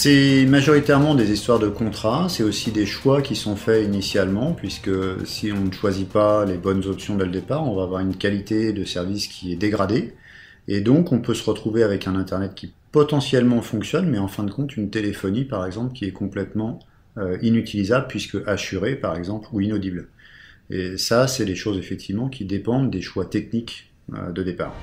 C'est majoritairement des histoires de contrats, c'est aussi des choix qui sont faits initialement, puisque si on ne choisit pas les bonnes options dès le départ, on va avoir une qualité de service qui est dégradée, et donc on peut se retrouver avec un Internet qui potentiellement fonctionne, mais en fin de compte une téléphonie par exemple qui est complètement inutilisable, puisque assurée par exemple, ou inaudible. Et ça, c'est des choses effectivement qui dépendent des choix techniques de départ.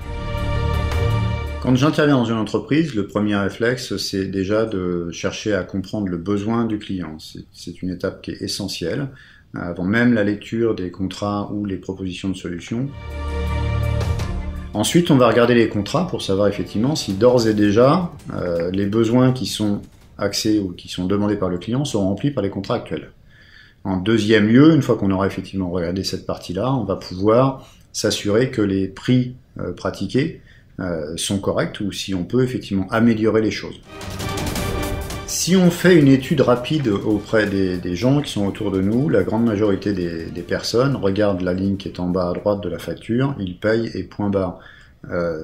Quand j'interviens dans une entreprise, le premier réflexe, c'est déjà de chercher à comprendre le besoin du client. C'est une étape qui est essentielle, avant même la lecture des contrats ou les propositions de solutions. Ensuite, on va regarder les contrats pour savoir effectivement si d'ores et déjà, les besoins qui sont axés ou qui sont demandés par le client sont remplis par les contrats actuels. En deuxième lieu, une fois qu'on aura effectivement regardé cette partie-là, on va pouvoir s'assurer que les prix pratiqués sont corrects ou si on peut effectivement améliorer les choses. Si on fait une étude rapide auprès des gens qui sont autour de nous, la grande majorité des personnes regardent la ligne qui est en bas à droite de la facture, ils payent et point barre.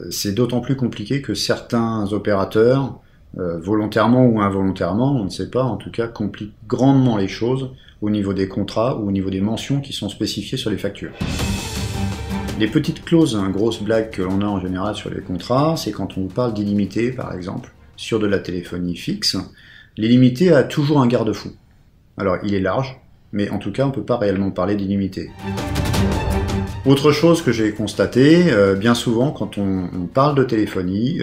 C'est d'autant plus compliqué que certains opérateurs, volontairement ou involontairement, on ne sait pas, en tout cas compliquent grandement les choses au niveau des contrats ou au niveau des mentions qui sont spécifiées sur les factures. Les petites clauses, grosse blague que l'on a en général sur les contrats, c'est quand on vous parle d'illimité, par exemple, sur de la téléphonie fixe, l'illimité a toujours un garde-fou. Alors, il est large, mais en tout cas, on ne peut pas réellement parler d'illimité. Autre chose que j'ai constaté, bien souvent, quand on parle de téléphonie,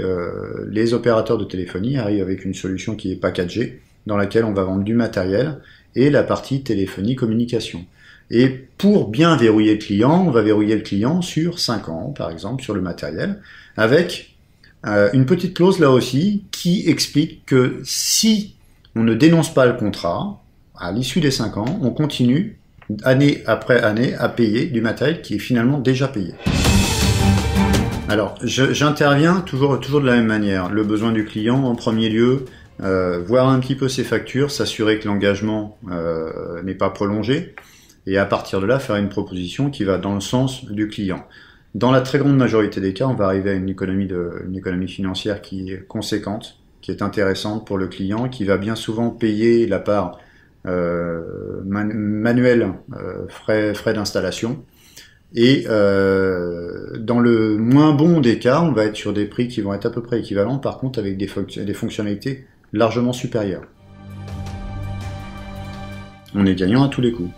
les opérateurs de téléphonie arrivent avec une solution qui est packagée, dans laquelle on va vendre du matériel, et la partie téléphonie-communication. Et pour bien verrouiller le client, on va verrouiller le client sur 5 ans, par exemple, sur le matériel, avec une petite clause là aussi qui explique que si on ne dénonce pas le contrat, à l'issue des 5 ans, on continue, année après année, à payer du matériel qui est finalement déjà payé. Alors, j'interviens toujours de la même manière. Le besoin du client en premier lieu, voir un petit peu ses factures, s'assurer que l'engagement n'est pas prolongé, et à partir de là, faire une proposition qui va dans le sens du client. Dans la très grande majorité des cas, on va arriver à une économie financière qui est conséquente, qui est intéressante pour le client, qui va bien souvent payer la part manuelle, frais d'installation. Et dans le moins bon des cas, on va être sur des prix qui vont être à peu près équivalents, par contre avec des fonctionnalités largement supérieures. On est gagnant à tous les coups.